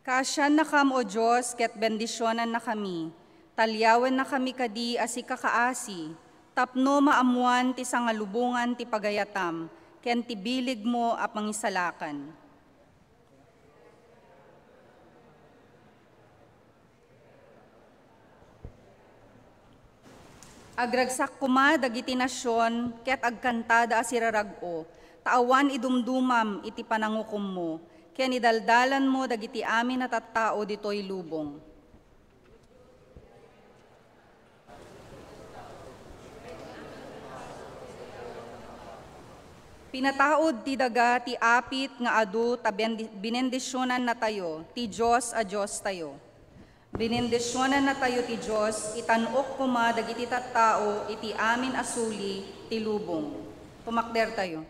Kasyan na kam, O Diyos, ket bendisyonan na kami. Talyawan na kami kadi asi kakaasi. Tapno maamuan ti sangalubungan ti pagayatam, ken ti bilig mo a pangisalakan. Agragsak kuma dagiti nasyon, ket agkantada asirarag-o, taawan idumdumam iti panangukom mo, ken idaldalan mo dagiti amin na tattao ditoy lubong. Pinataod ti daga ti apit nga adu ta binendisyonan na tayo, ti Diyos a Diyos tayo. Binendisyonan na tayo ti Diyos, itanok kuma dagiti tattao iti amin asuli ti lubong. Pumakder tayo.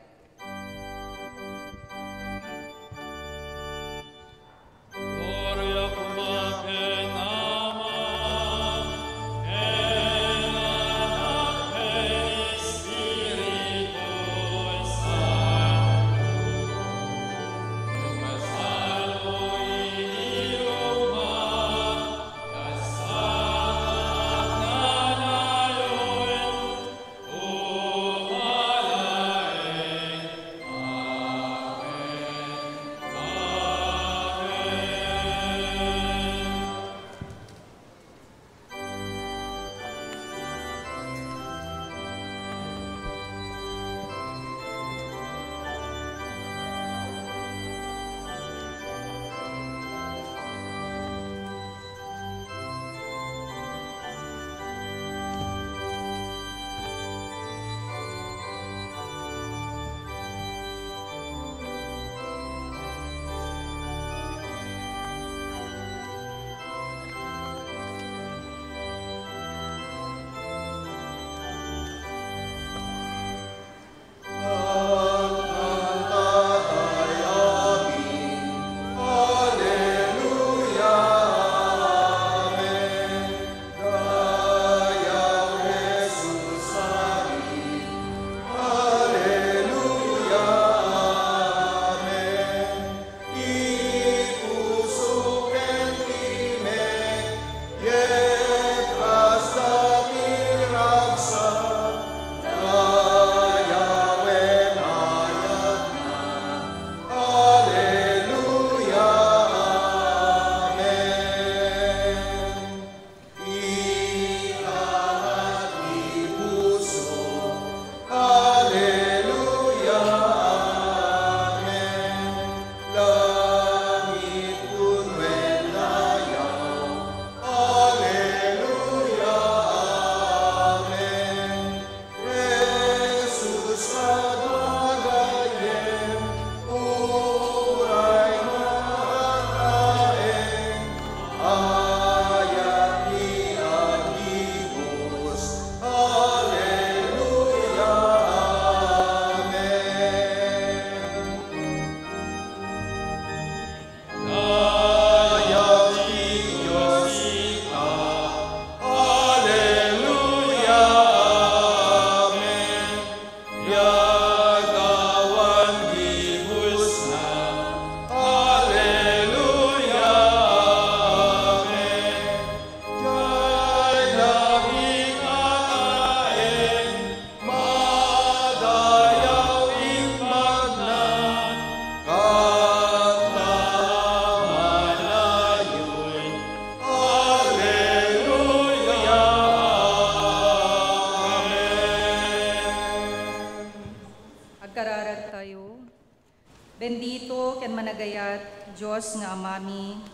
Bendito ken managayat, Diyos nga amami,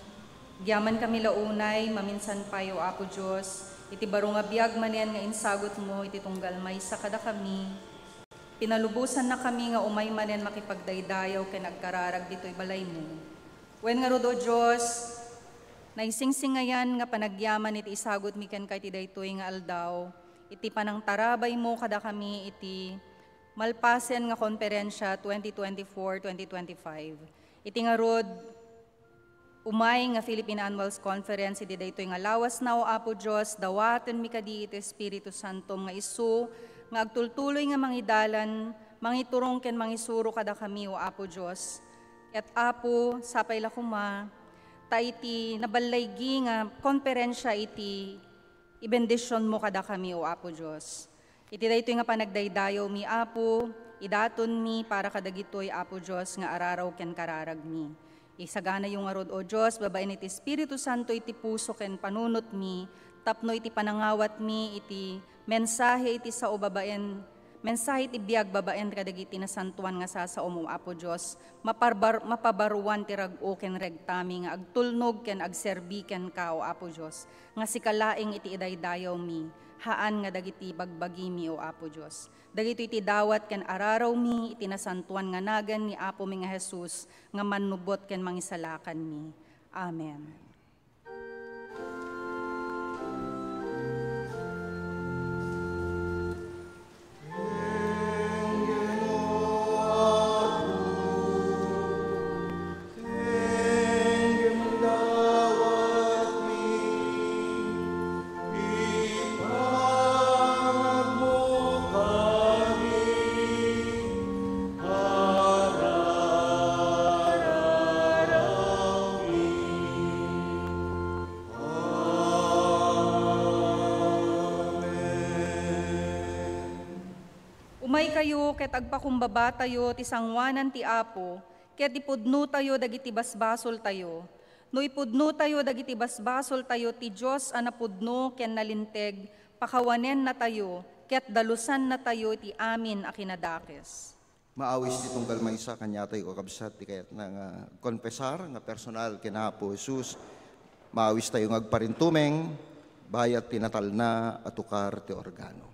gyaman kami launay, maminsan payo Apo Diyos, iti baro nga biag manen nga insagot mo, iti tunggal may sa kada kami, pinalubusan na kami nga umay manen makipagdaydayaw ken agkararag dito'y balay mo. Wen nga rodo Diyos, naisingsingayan nga panagyaman iti isagot mi ken kay ti daytoy nga aldaw, iti panang tarabay mo kada kami iti malpasen nga konferensya 2024-2025. Iti nga rod, umay nga Philippine Annuals Conference, iti daytoy nga lawas na o Apo Diyos, dawaten mi kadi iti Espiritu Santo nga isu, nga agtultuloy nga mangidalan, mangiturong ken mangisuro kada kami o Apo Diyos. At Apo, sapay lakuma, ta iti nabalaygi nga konferensya iti ibendisyon mo kada kami o Apo Diyos. Iti daytoy nga panagdaydayaw mi Apo, idaton mi para kadagitoy Apo Diyos nga araraw ken kararag mi. Isagana yung arod o Diyos, babaen iti Espiritu Santo iti puso ken panunot mi, tapno iti panangawat mi, iti mensahe iti sao babaen, mensahe iti biag babaen kadagiti nasantuan nga sa umum Apo Diyos, mapabaruan ti rag-o ken regtami nga agtulnog ken agserbi ken ka o Apo Diyos, nga sikalaing iti idaydayaw mi, haan nga dagiti bagbagi mi o Apo Diyos. Dagito iti dawat ken araraw mi, iti nasantuan nga nagan ni Apo mi nga Jesus, nga manubot ken mangisalakan mi. Amen. Umay kayo ket agpakumbaba tayo ti sangwanan ti Apo, ket ipudno tayo dagiti basbasol tayo. No ipudno tayo dagiti basbasol tayo ti Dios a napudno ken nalinteg, pakawanen na tayo, ket dalusan na tayo ti amin a kinadakes. Maawis ti tunggal maysa kanya tayo kakabsat ti kayat nga konpesar nga personal kina Apo Jesus. Maawis tayo ngagparintumeng, bayat tinatal na atukar ti organo.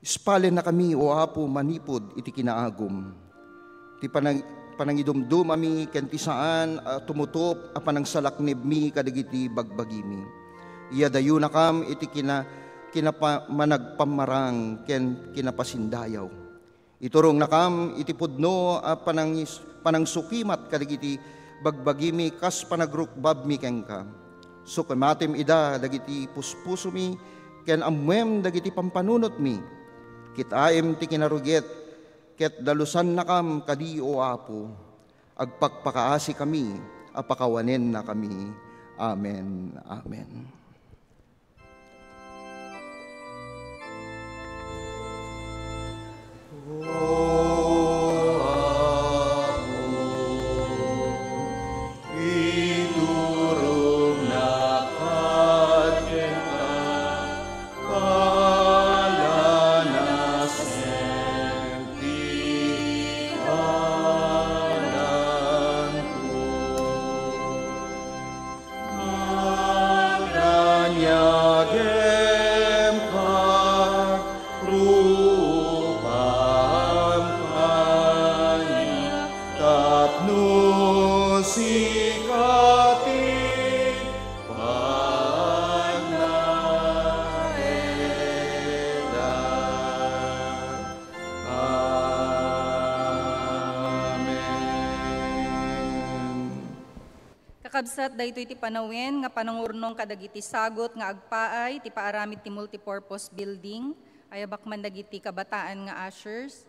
Ispalin na kami, o Apo, manipod iti kinaagum. Ti panangidumdum ami, ken ti saan tumutop a panangsalaknib mi kadagiti bagbagimi. Iya dayo na kam iti managpamarang ken kinapasindayaw. Iturong na kam iti pudno a panangsukimat kadagiti bagbagimi kas panagrukbab mi ken ka. So kamatim ida dagiti puspuso mi ken amwem dagiti pampanunot mi. Kitaim ti kinaruget, ket dalusan na kam kadi o Apo, agpakpakaasi kami, apakawanen na kami. Amen. Amen. Kakabsat dayto iti panawin nga panangurnong kadagiti sagot nga agpaay ti paaramid ti multipurpose building ayabak man dagiti kabataan nga ushers.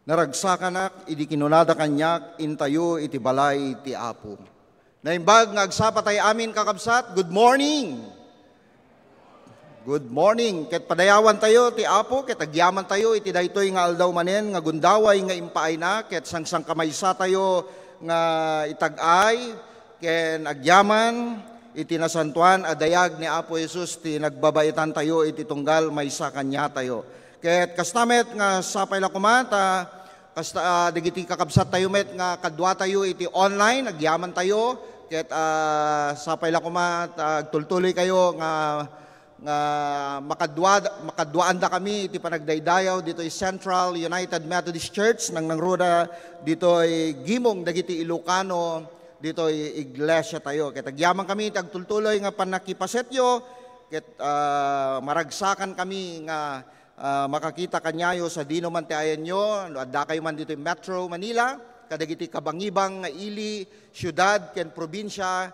Naragsakanak, idi kinunada kanyak, intayo iti balay ti Apo. Naimbag nga agsapatay amin kakabsat, good morning! Good morning! Ket padayawan tayo ti Apo, ket agyaman tayo, iti daytoy nga aldaw manen, nga gundaway nga impaay na, ket sangsang kamaysa tayo nga itag-ay, ken agyaman, iti nasantuan, adayag ni Apo Jesus, ti nagbabaitan tayo, iti tunggal, maysa kanya tayo. Ket kastamet nga sapay lakumata, digiti kakabsat tayo met nga kadwa tayo iti online, agyaman tayo, ket sapay lakumata, agtultuloy kayo nga makadwaan da kami iti panagdaydayaw dito ay Central United Methodist Church nang nangruda dito ay gimong dagiti Ilocano dito ay iglesia tayo ket agyaman kami tagtultuloy nga panakipasetyo ket maragsakan kami nga makakita kanyayo sa dino man ti ayan nyo adda kayo man dito ay Metro Manila kadagiti kabangibang nga ili syudad ken probinsya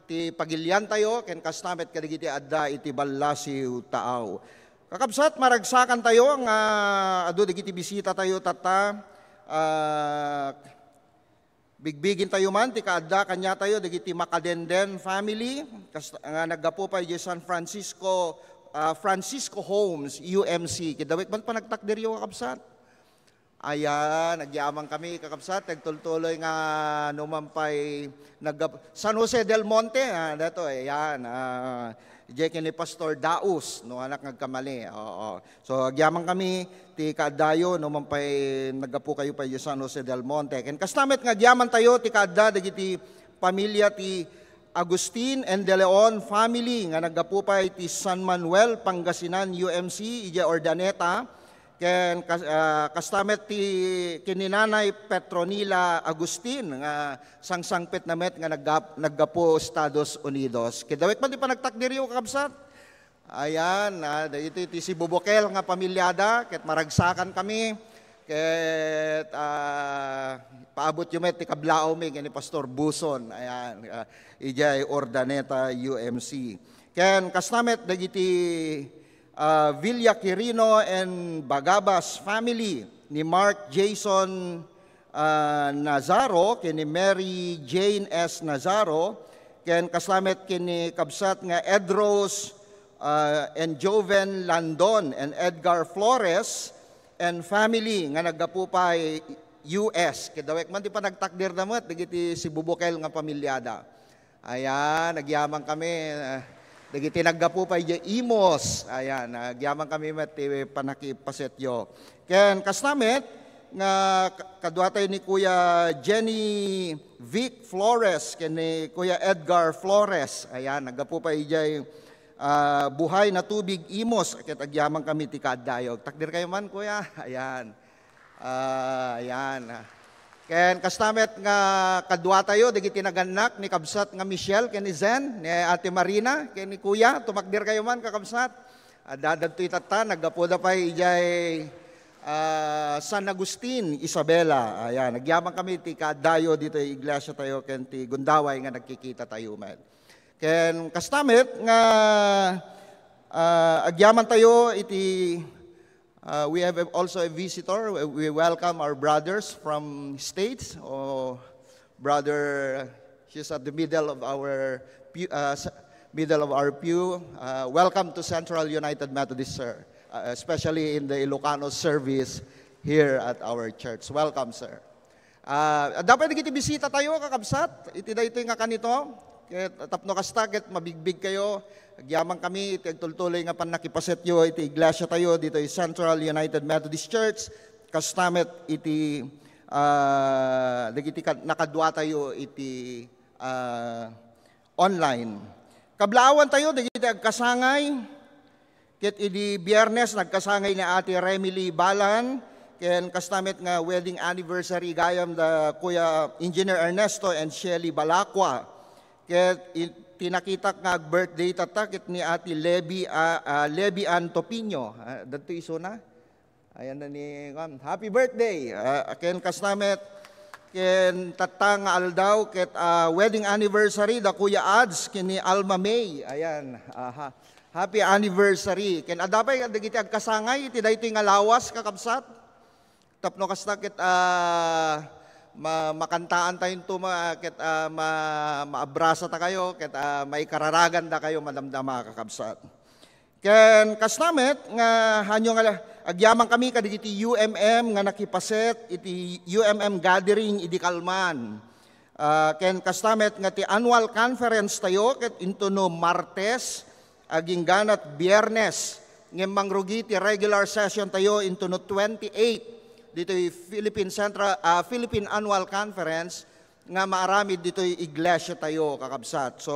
iti pagilyan tayo, ken kastamet kadigiti adda iti ballasiw taaw. Kakabsat, maragsakan tayo, nga adu digiti bisita tayo tata, bigbigin tayo man, ti kaadda kanya tayo, digiti Makadenden family, nga naggapo pa di San Francisco, Francisco Homes, UMC, kidawit man pa nagtakdiryo kakabsat. Ayan, nagyamang kami kakabsat, nagtultuloy nga numampay San Jose del Monte, dato ayan, Jeke ni Pastor Daus, no anak nagkamali. Oo. So agyamang kami ti kaadayo numampay naggapo kayo pa San Jose del Monte. Ken kastamet nga agyaman tayo ti kaadda dagiti pamilya ti Agustin and De Leon family nga naggapo pa ti San Manuel, Pangasinan, UMC, Ija Ordaneta. Ken kastamet ti kininanay Petronila Agustin nga sangsangpet na met nga naggapo Estados Unidos. Kidawit man di pa nagtakdiryo kakabsat. Ayan, ito ti si Bubokel nga pamilyada ket maragsakan kami ket paabot yung met ti kablao mi ni Pastor Buson. Ayan, ijay Ordaneta UMC. Ken kastamet dagiti Villa Quirino and Bagabas family ni Mark Jason Nazaro kini Mary Jane S. Nazaro ken kaslamet kini kabsat nga Edros and Joven Landon and Edgar Flores and family nga nagapupay US kidawek man ti pa nagtakdir damet digiti si Bubokel nga pamilyada. Ayan, nagyamang kami dagiti naggapo pa iti Imos. Ayan, nagyamang kami mati panakipasetyo. Ken kastamet nga kadwa tayo ni Kuya Jenny Vic Flores ken ni Kuya Edgar Flores. Ayan, naggapo pa iti buhay na tubig Imos ket agyamang kami ti kaadayog. Takdir kayo man kuya. Ayan. Ayan. Ken kastamet nga kadwa tayo dagiti naganak ni kabsat nga Michelle ken ni Zen ni Ate Marina ken ni Kuya tumakdir kayo man kakabsat. Dadadtoy tata naggapo da pa ijay San Agustin Isabela. Ayan, nagyamang kami ti kadayo dito iglesia tayo ken ti gundaway nga nagkikita tayo man. Ken kastamet nga agyaman tayo iti we have also a visitor. We welcome our brothers from States. Oh, brother, she's at the middle of our pew. Welcome to Central United Methodist, sir. Especially in the Ilocano service here at our church. Welcome, sir. Dapat iti bisita tayo kakabsat. Iti dayto nga kanito. Ket tapno kasta ket mabigbig kayo. Agyaman kami, iti agtultuloy nga panakipasetyo, iti iglesia tayo, dito ay Central United Methodist Church, kastamet iti, nakadwa tayo iti online. Kablaawan tayo, dagiti agkasangay, ket iti biyernes, nagkasangay ni Ate Remily Balan, ken kastamet nga wedding anniversary gayam da Kuya Engineer Ernesto and Shelly Balacqua, ket tinakita nga birthday tatakit ni Ate Levi Ann Topinyo. Dito iso na. Ayan na ni happy birthday. Ken kastamet ken tatang aldaw ket wedding anniversary da Kuya Ads kini Alma May. Ayan. Happy anniversary. Ken adapay dagiti agkasangay iti daytoy nga lawas kakabsat. tapno kasta ket makantaan tayong tuma ket maabrasa ta kayo ket maikararagan da kayo madamdama kakabsat. Ken kasnamet nga hanyo nga agyaman kami kadigiti UMM nga nakipaset iti UMM gathering idi Kalman. Ken kasnamet nga ti annual conference tayo ket into no Martes aging ganat Biyernes ngem mangrugi ti regular session tayo into no 28 dito Philippine Annual Conference nga maaramid dito iglesia tayo kakabsat. So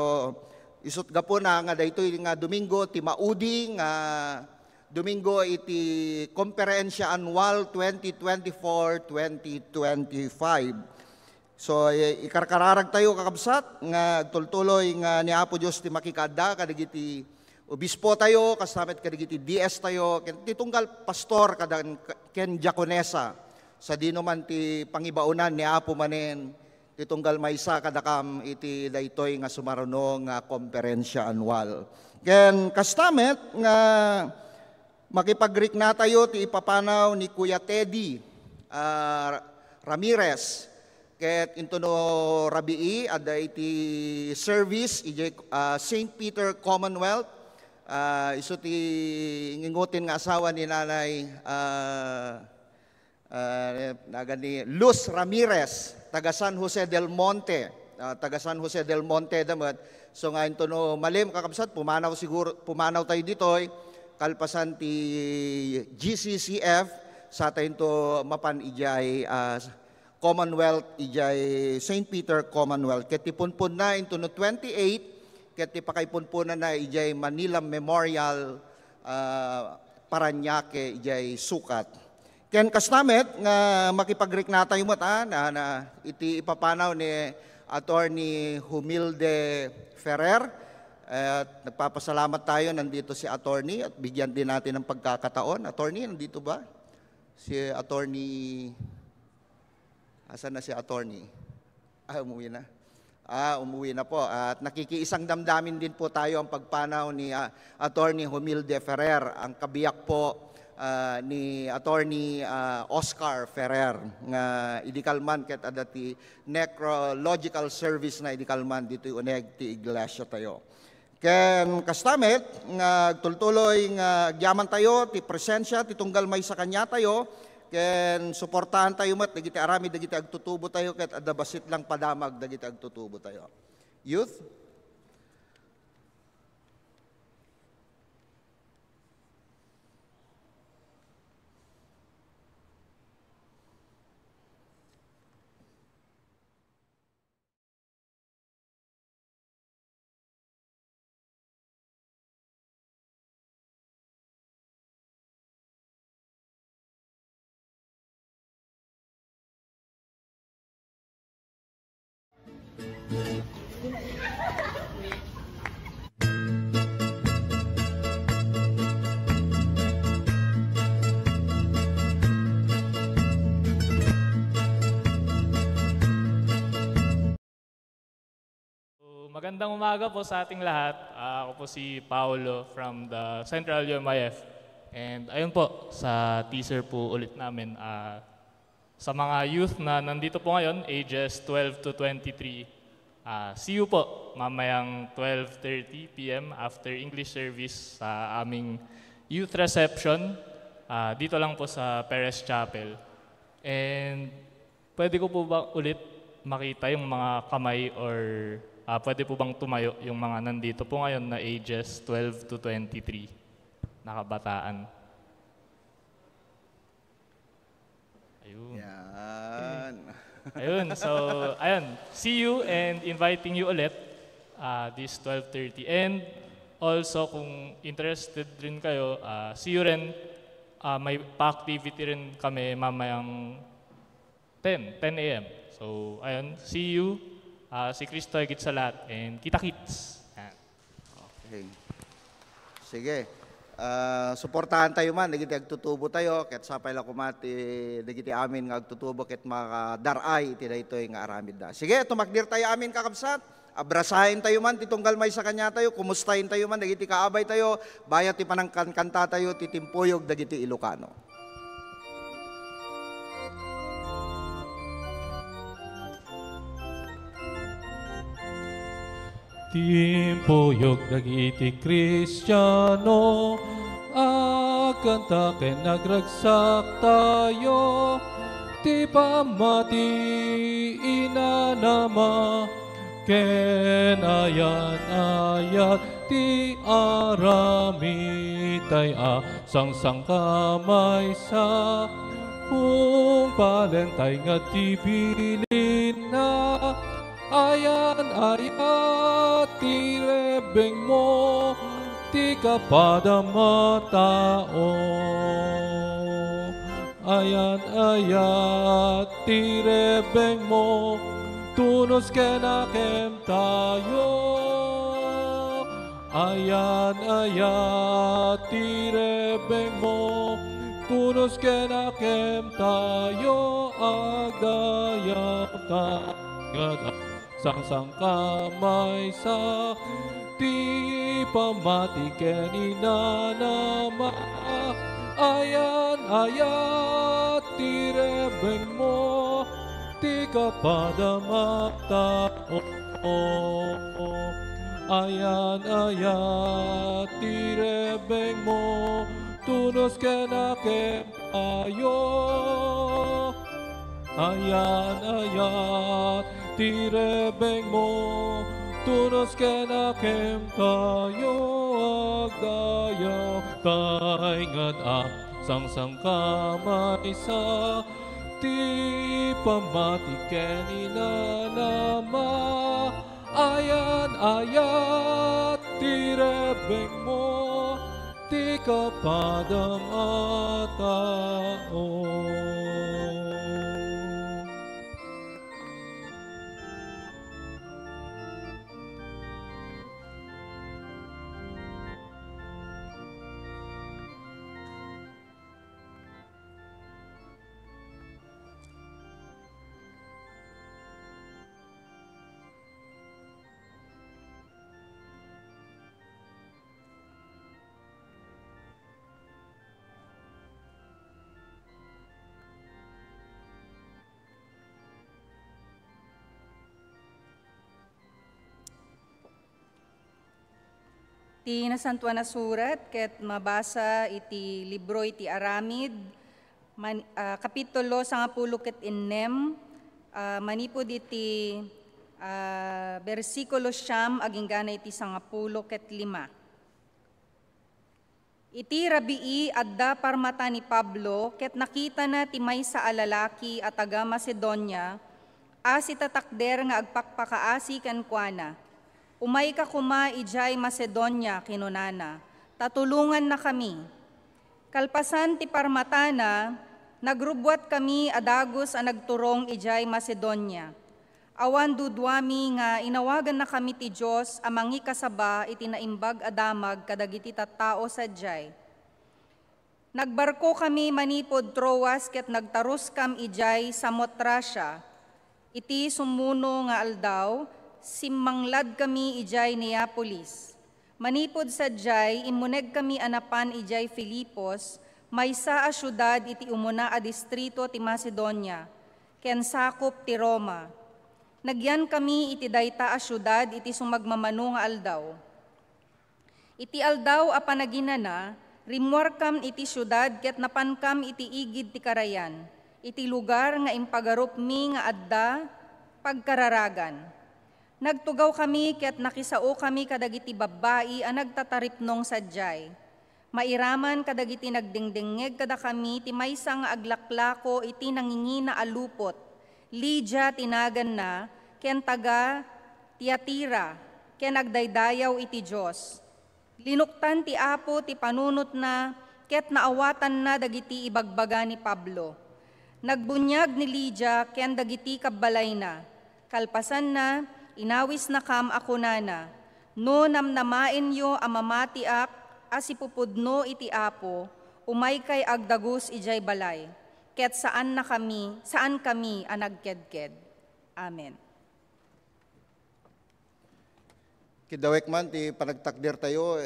isut gapo na nga daytoy nga Domingo ti maudi nga Domingo iti Komperensya Annual 2024-2025. So ikarkararag tayo kakabsat nga tultuloy nga ni Apo Dios ti makikada kadigiti obispo tayo, kasnamet kadigiti DS tayo, titunggal pastor kadan ken diakonesa sa dino man ti pangibaunan ni Apo manen titunggal maysa kadakam iti daytoy nga sumaruno nga komperensya annual. Ken kasnamet nga makipagrik na tayo ti ipapanaw ni Kuya Teddy Ramirez ket into no rabii ada iti service iti St. Peter Commonwealth. Iso ti ngingutin nga asawa ni Nanay ni Luz Ramirez, taga San Jose del Monte. Damat. So nga into no malim kakabsat, pumanaw tayo ditoy, kalpasan ti GCCF, sa tayo to mapan ijay Commonwealth, ijay St. Peter Commonwealth. Ketipunpun na into no 28, ket ipakaipunpunan na ijay Manila Memorial Paranaque ijay sukat. Ken kasnamet nga makipagrik na tayo mata na iti ipapanaw ni Attorney Humilde Ferrer. At nagpapasalamat tayo, nandito si Attorney at bigyan din natin ng pagkakataon. Attorney, nandito ba? Si Attorney, asan na si Attorney? Umuwi na. Umuwi na po. At nakikiisang damdamin din po tayo ang pagpanaw ni Attorney Humilde Ferrer, ang kabiyak po ni Attorney Oscar Ferrer nga idikalman ket adati necrological service na idikalman dito uneg ti iglesia tayo. Ken kastamet nga tultuloy nga agyaman tayo ti presensya ti tunggal may sa kanya tayo. Ken suportahan tayo met dagiti arami dagiti agtutubo tayo ket adda basit lang padamag dagiti agtutubo tayo. Youth. Magandang umaga po sa ating lahat. Ako po si Paolo from the Central UMIF. And ayun po, sa teaser po ulit namin, sa mga youth na nandito po ngayon, ages 12 to 23, see you po mamayang 12:30 p.m. after English service sa aming youth reception. Dito lang po sa Perez Chapel. And pwede ko po ba ulit makita yung mga kamay or pwede po bang tumayo yung mga nandito po ngayon na ages 12 to 23 na kabataan? Ayun. Yan. Ayun. So, ayun. See you and inviting you ulit this 12:30. And also, kung interested rin kayo, see you rin. May pa-activity rin kami mamayang 10 a.m. So, ayun. See you. Si Cristo higit sa lahat, and kita-kits. Okay. Sige. Suportahan tayo man, nagiti agtutubo tayo, ket sapay lang kumati, nagiti amin nga agtutubo, ket makadaray, iti daytoy nga aramid da. Sige, tumakdir tayo amin kakabsat, abrasahin tayo man, titunggal may sa kanya tayo, kumustahin tayo man, nagiti kaabay tayo, bayat ti panangkanta tayo, titimpuyog, nagiti Ilocano. Timpuyog dagiti Kristiyano, agkanta ken nagragsak tayo, ti pamati inanama, ken ayan ti aramitay sang kamay sa palentay nga ti bilin na, ayan ti rebeng mo, ti kapadamatao. Ayan ti rebeng mo, tunos kenakem tayo. Ayan ti rebeng mo, tunos kenakem tayo. Agdayap tagad sang kamay sa ti pamati ken inanama. Ayan ti rebeng mo, ti kapadamatao. Ayan ti rebeng mo, tunos kenakem tayo. Ayan ti rebeng mo, tunos kenakem tayo. Agdayaw tay ngad sang kamay sa ti pamati ken inanama. Ayan ti rebeng mo, ti kapadamatao. Ti nasantuan na surat, ket mabasa iti libro iti Aramid, kapitulo 10 ket 6, manipod iti versikulo 9 aging gana iti 10 ket 5. Iti rabii adda parmata ni Pablo, ket nakita na ti maysa a lalaki at taga Macedonia, as itatakder nga agpakpakaasi kenkwana. Umay ka kuma ijay Macedonia kinunana, tatulungan na kami. Kalpasan ti parmatana, nagrubwat kami adagos a nagturong ijay Macedonia. Awan dudwami nga inawagan na kami ti Diyos amangi kasaba iti naimbag adamag kadagiti tattao sadyay. Nagbarko kami manipod Troas ket nagtarus kam ijay Samotracia. Iti sumuno nga aldaw, simmanglad kami ijay Neapolis. Manipod sadyay, imuneg kami anapan ijay Filipos, maysa a syudad iti umuna a distrito ti Macedonia, ken sakop ti Roma. Nagyan kami iti dayta a syudad iti sumagmamano nga aldaw. Iti aldaw a panaginana, rimwar kam iti syudad ket napankam iti igid ti karayan, iti lugar nga impagarup mi nga adda pagkararagan. Nagtugaw kami ket nakisao kami kadagiti babbai a nagtataripnong sadyay. Mairaman kadagiti nagdingdingeg kada kami ti maysa nga aglaklako iti nangingina a lupot. Lydia tinagan na, ken taga Tiatira, ken agdaydayaw iti Dios. Linuktan ti Apo ti panunot na, ket naawatan na dagiti ibagbaga ni Pablo. Nagbunyag ni Lydia ken dagiti kabbalay na. Kalpasan na, inawis na kam ako nana, no namnamain yo amamatiak asipupudno iti Apo, umay kay agdagus ijay balay, ket saan kami anagkedked. Amen. Kidawek man ti panagtakdir tayo,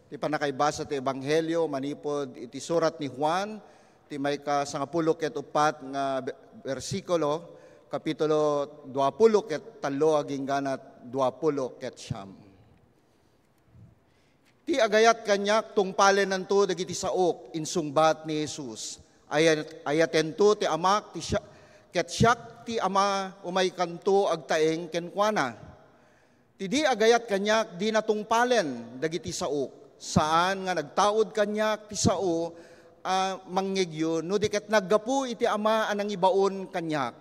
ti panakaibasa ti Ebanghelyo, manipod iti surat ni Juan, ti may ka 10 ket 4 nga bersikulo, kapitulo 20 ket 3 aging ganat 20 ket siyam. Ti agayat kanyak tungpalen nanto dagiti saok insungbat ni Jesus. Ayaten to ti amak ti ket siak ti ama umay kanto agtaeng kenkwana. Ti di agayat kanyak di natungpalen dagiti saok. Saan nga nagtaod kanyak ti sao manggegyo no di ket naggapu iti ama anang ibaon kanyak.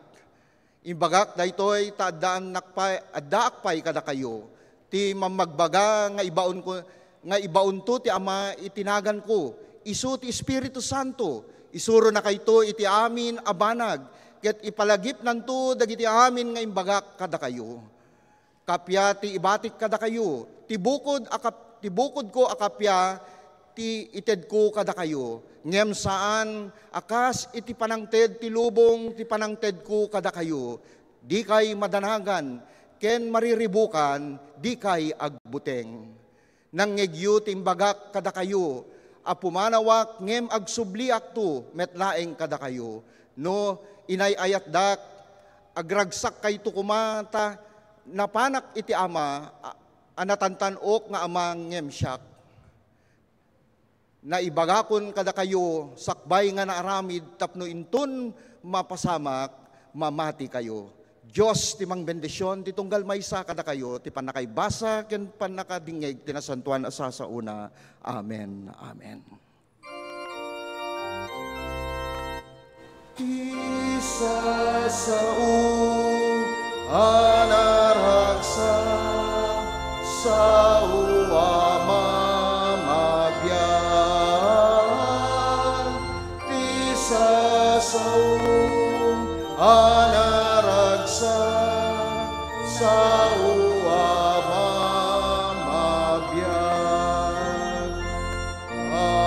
Imbagak daytoy ta addaak pay kada kayo. Ti mamagbaga nga ibaon to ti ama itinagan ko. Isu ti Espiritu Santo. Isuro na kayto iti amin abanag. Ket ipalagip nanto dagiti amin nga imbagak kada kayo. Kapya ti ibatik kada kayo. Tibukod ko akapya ti ited ko kada kayo. Ngem saan akas iti panangted ti lubong ti panangted ko kada kayo. Di kay madanagan ken mariribukan di kay agbuteng. Nanggegyo timbagak kada kayo, apumanawak ngem agsubli akto metlaeng kada kayo. No inayayat dak, agragsak kay tukumata, napanak iti ama, anatantanok nga amang ngem siyak. Na ibagakon kada kayo, sakbay nga naaramid, tapno intun mapasamak, mamati kayo. Diyos ti mang bendisyon, ti tunggal maysa kada kayo, ti panakaibasa, ken panakadingeg, ti nasantuan asa sa una. Amen. Amen. Isa sa anaraksa sa uwama mabyan. Isa sa anaragsa sa uwama mabyan. Amen.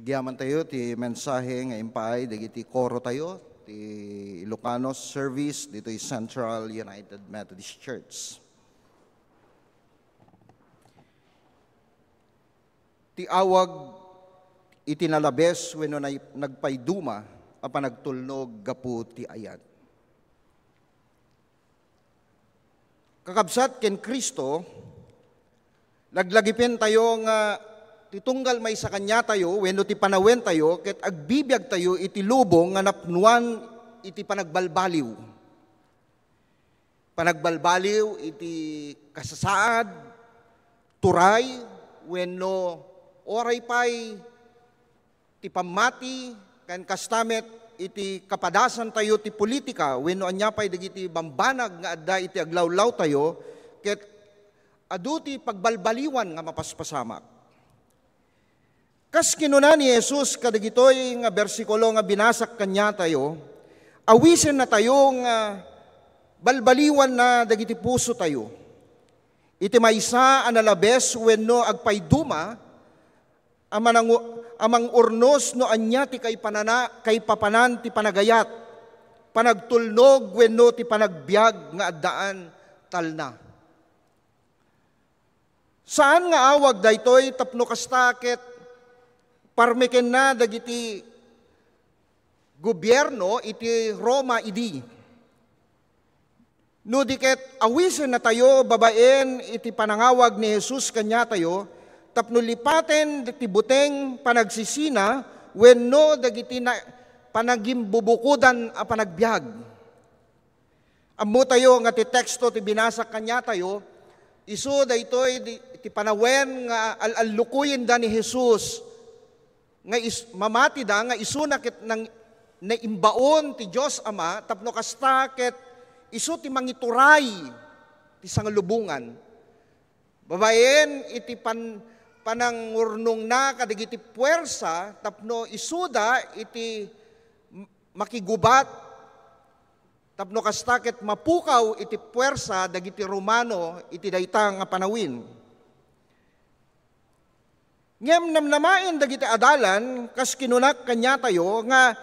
Nagyaman tayo ti mensahe nga impay dagiti koro tayo ti Ilocanos service dito ay Central United Methodist Church. Ti awag itinalabes wenno nagpayduma apan nagtulnog gapu ti ayat. Kakabsat ken Kristo, laglagipin tayo nga titunggal may sa kanya tayo, wenno ti panawen tayo, ket agbibiyag tayo iti lubong nga napnuan iti panagbalbaliw. Panagbalbaliw iti kasasaad, turay, wenno oray pay ti pamati, ken kastamet iti kapadasan tayo ti politika, wenno anya pay dagiti bambanag nga adda iti aglawlaw tayo, ket adu ti pagbalbaliwan nga mapaspasamak. Kas kinuna ni Jesus kadagitoy nga bersikulo nga binasak kanya tayo, awisen na tayo nga balbaliwan na dagiti puso tayo. Iti maysa analabes wenno agpayduma amang urnos no anya ti kay papanan ti panagayat, panagtulnog wenno ti panagbiag nga addaan talna. Saan nga awag daytoy tapno kastaket parmeken na dagiti gobyerno iti Roma idi. No diket awisen na tayo babaen iti panangawag ni Jesus kanya tayo, tapno lipaten ti buteng panagsisina wenno dagiti panagimbubukudan a panagbiag. Ammo tayo nga ti teksto ti binasak kanya tayo, isu daytoy ti panawen nga alukuyin da ni Jesus nga mamati da nga isunakit ng naimbaon ti Diyos Ama tapno kasta ket isu ti mangituray ti sangalubungan. Babaen iti panangurnong na kadagiti puwersa tapno isuda iti makigubat tapno kasta ket mapukaw iti puwersa dagiti Romano iti dayta nga panawin. Ngem namnamain dagiti adalan, kas kinunak kanya tayo, nga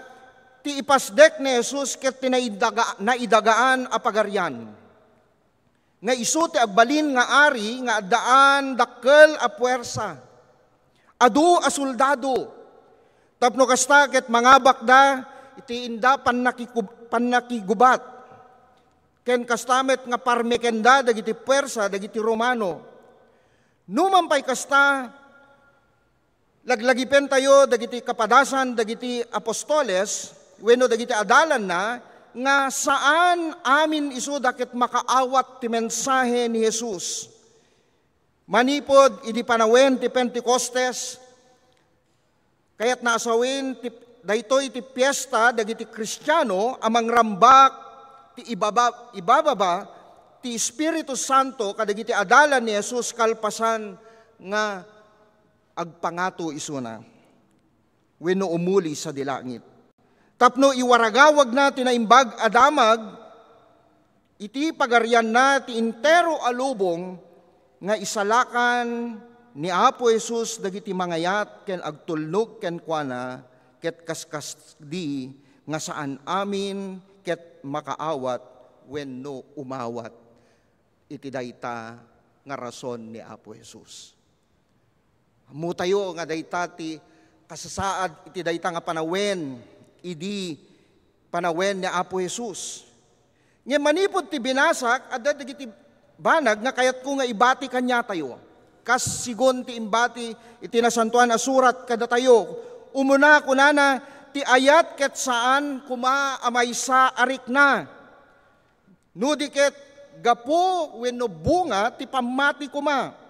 ti ipasdek ni Jesus ket naidagaan a pagaryan. Nga isu ti agbalin nga ari, nga addaan dakkel a puwersa. Adu a soldado. Tapno kasta ket mangabak da, iti inda panakigubat. Ken kastamet nga parmekenda dagiti puwersa, dagiti Romano. Numampay kasta, laglagipen tayo dagiti kapadasan dagiti apostoles wenno dagiti adalan na nga saan amin isu daket makaawat ti mensahe ni Jesus. Manipod idi panawen ti Pentecostes kayat naasawin daytoy ti piyesta dagiti Kristiyano amang rambak ti ibababa ti Espiritu Santo kadagiti adalan ni Jesus kalpasan nga agpangato isuna wenno umuli sa dilangit. Tapno iwaragawag na tinaimbag adamag iti pagaryan na ti intero alubong nga isalakan ni Apo Jesus dagiti mangayat ken agtulnog ken kuana ket kaskas di nga saan amin ket makaawat wenno umawat iti dayta nga rason ni Apo Jesus. Mutayo nga dayta ti kasasaad iti dayta nga panawen idi panawen ni Apo Jesus. Nga manipod ti binasak adda dagiti banag nga kayat ko nga ibati kanya tayo. Kas sigon ti imbati iti nasantuan a surat kada tayo. Umuna kunana ti ayat ket saan kuma amaysa arik na. Nudiket gapo wenno bunga ti pamati kuma.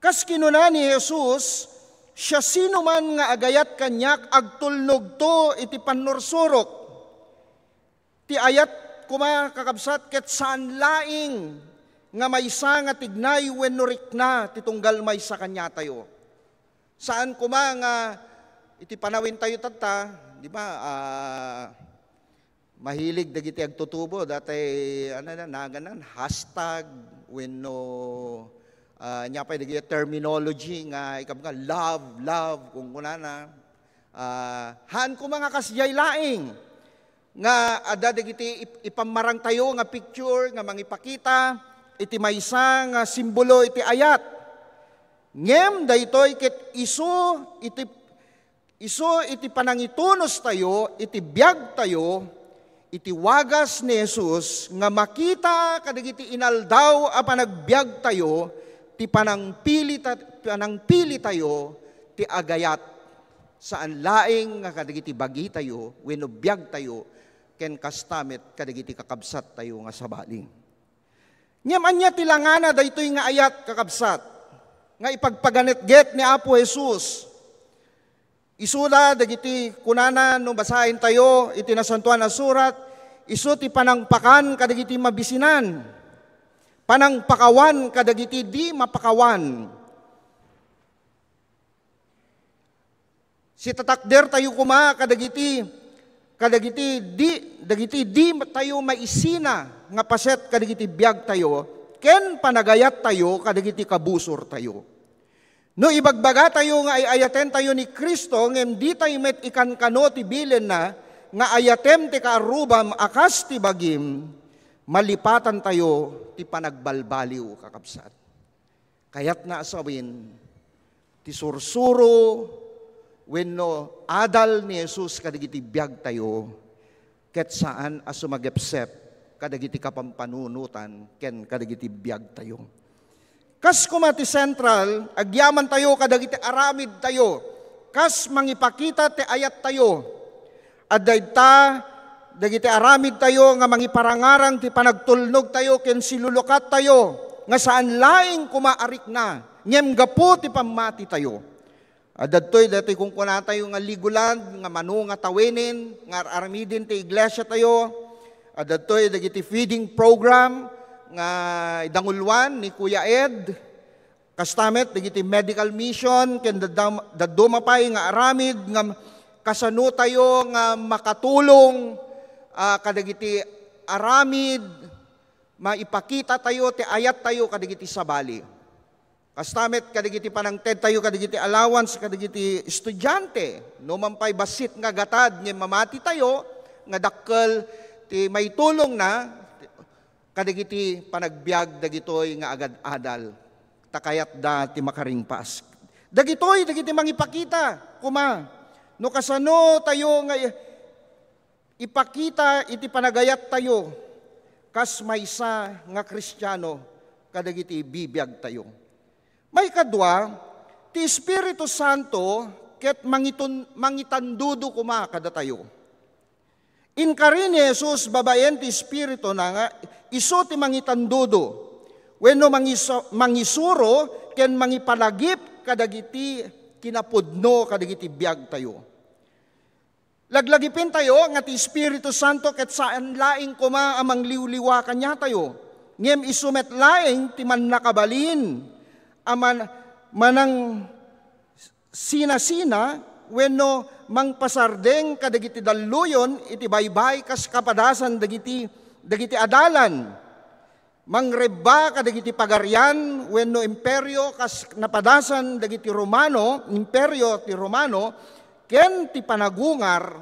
Kas kinuna ni Jesus, siya sino man nga agayat kanyak agtulnog to iti panursurok. Ti ayat kuma kakabsat ket saan laing nga maysa nga tignay wenno rikna titunggal maysa kanya tayo. Saan kuma nga iti panawin tayo tatta, di ba? Mahilig dagiti agtutubo datay naganan hashtag wenno nya pa dagiti terminology nga ikam nga love kung kunana Han ko mga kasjay laing, nga ada dagiti ipamarang tayo nga picture, nga mangipakita, iti maysa nga simbolo iti ayat. Ngem daytoy ket isu iti panangitunos tayo, iti biag tayo, iti wagas ni Jesus nga makita kadagiti inaldaw a panagbiag tayo, ti panangpili tayo, ti agayat saan laing nga kadagiti bagi tayo, wenno biag tayo, ken kastamet kadagiti kakabsat tayo nga sabali. Ngem anya tilangana daytoy nga ayat kakabsat, nga ipagpaganetget ni Apo Jesus. Isula dagiti kunana no basahin tayo iti nasantuan na surat, isu ti panangpakan kadagiti mabisinan, panangpakawan kadagiti di mapakawan. Si tatakder tayo kuma kadagiti di tayo maisina nga paset kadagiti biag tayo, ken panagayat tayo kadagiti kabusor tayo. No ibagbaga tayo nga ayaten tayo ni Kristo, ngem di tayo met ikan kano ti bilen na, nga ayatem ti kaarubam akas ti bagim, malipatan tayo ti panagbalbaliw kakabsat. Kayat na asawin, ti sursuro, wenno adal ni Jesus kadagiti biag tayo, ket saan as sumagepsep kadagiti kapampanunutan, ken kadagiti biag tayo. Kas kumati central, agyaman tayo kadagiti aramid tayo, kas mangipakita ti ayat tayo, adayta dagiti aramid tayo nga mangiparangarang ti panagtulnog tayo ken silulukat tayo, nga saan laing kumaarik na, ngem gapu ti pamati tayo. Adadtoy dati kung kuna tayo nga ligulan, nga manu nga tawinin, nga aramidin ti iglesia tayo, adadtoy dagiti feeding program, nga idangulwan ni Kuya Ed, kastamet dagiti medical mission, ken dadumapay nga aramid, nga kasano tayo nga makatulong, kadagiti aramid, maipakita tayo, ti ayat tayo kadagiti sabali. Kastamet kadagiti panangted tayo, kadagiti allowance, kadagiti estudyante, no mampay basit nga gatad, nga mamati tayo, nga dakkel ti may tulong na, kadagiti panagbiag dagitoy nga agad-adal, takayat da ti makaringpas. Dagitoy, dagiti mangipakita, kuma, no kasano tayo nga ipakita iti panagayat tayo, kas maysa nga Kristiyano, kadagiti bibiyag tayo. May kadwa, ti Espiritu Santo, ket mangitandudo kuma kada tayo. Inkarin ni Jesus babaen ti Espiritu na nga, iso ti mangitandudo, wenno mangisuro, ken mangipalagip kadagiti kinapudno kadagiti biag tayo. Laglagipin tayo nga ti Espiritu Santo ket saan laing kuma amang liwliwa kanya tayo. Ngem isumet laing ti mannakabalin, aman manang sina-sina, wenno mangpasardeng kadagiti dalluyon iti baybay kas kapadasan dagiti adalan, mangreba kadagiti pagaryan wenno imperyo kas napadasan dagiti Romano, imperyo ti Romano, ken ti panagungar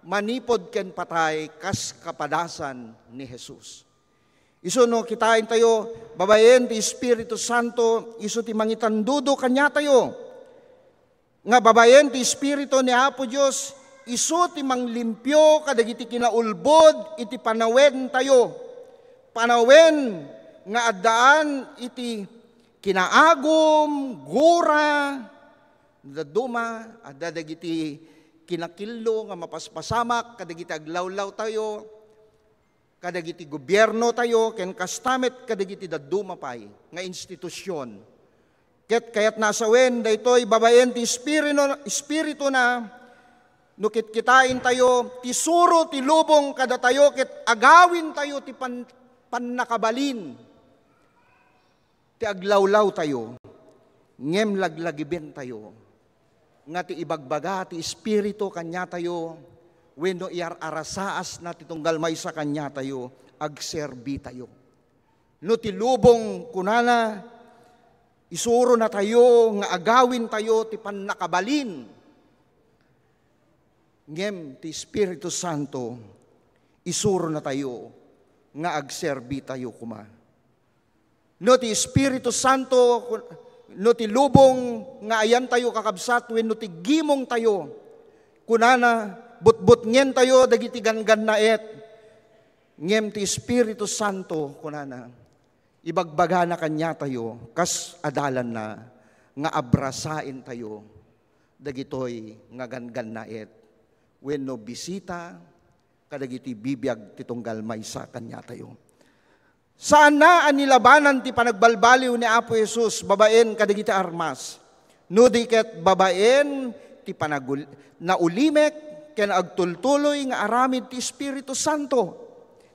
manipod ken patay kas kapadasan ni Jesus. Isu no kitain tayo babayen ti Espiritu Santo, isu ti mangitandudo kanya tayo, nga babayen ti Espiritu ni Apo Dios, isu ti manglimpyo kadagiti kinaulbod iti panawen tayo. Panawen nga addaan iti kinaagom, gura, daduma, adda dagiti kinakillo nga mapaspasamak, kadagiti aglawlaw tayo, kadagiti gobyerno tayo, ken kastamet kadagiti dadumapay nga institusyon. Ket kayat nasawen daytoy babaen ti espiritu na no ket kitain tayo ti suro ti lubong kada tayo, ket agawin tayo ti pannakabalin ti aglawlaw tayo, ngem laglagiben tayo nga ti ibagbaga ti espiritu kanya tayo, wenno iararasaas na ti tunggal maysa kanya tayo, agserbi tayo. No ti lubong kunana, isuro na tayo nga agawin tayo ti pannakabalin. ngem ti Espiritu Santo, isuro na tayo, nga agserbi tayo kuma. No ti Espiritu Santo, no ti lubong nga ayan tayo kakabsat, wenno ti gimong tayo, kunana, butbut ngen tayo, dagiti gangan na et, ngem ti Espiritu Santo, kunana, ibagbaga na kanya tayo, kas adalan na, nga abrasain tayo, dagitoy nga gangan na et, wenno bisita, kadagiti bibiyag titunggal may sa kanya tayo. Saan na ang nilabanan ti panagbalbaliw ni Apo Jesus, babaen kadagiti armas, no di ket babaen ti naulimek, ken agtultuloy nga aramid ti Espiritu Santo,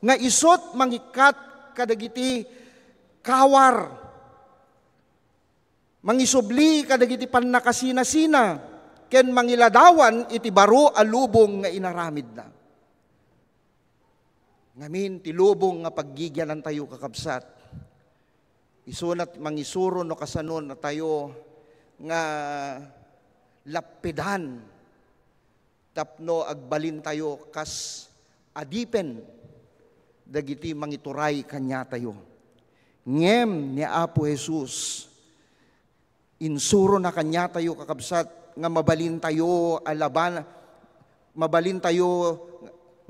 nga isot mangikat kadagiti kawar, mangisubli kadagiti pannakasina-sina, ken mangiladawan iti baro a lubong nga inaramid na. Ngamin ti lubong nga paggigyanan tayo kakabsat. Isunat mangisuro no kasanon na tayo nga lapidan tapno agbalin tayo kas adipen dagiti mangituray kanya tayo. Ngem ni Apo Jesus insuro na kanya tayo kakabsat nga mabalin tayo alaban, mabalin tayo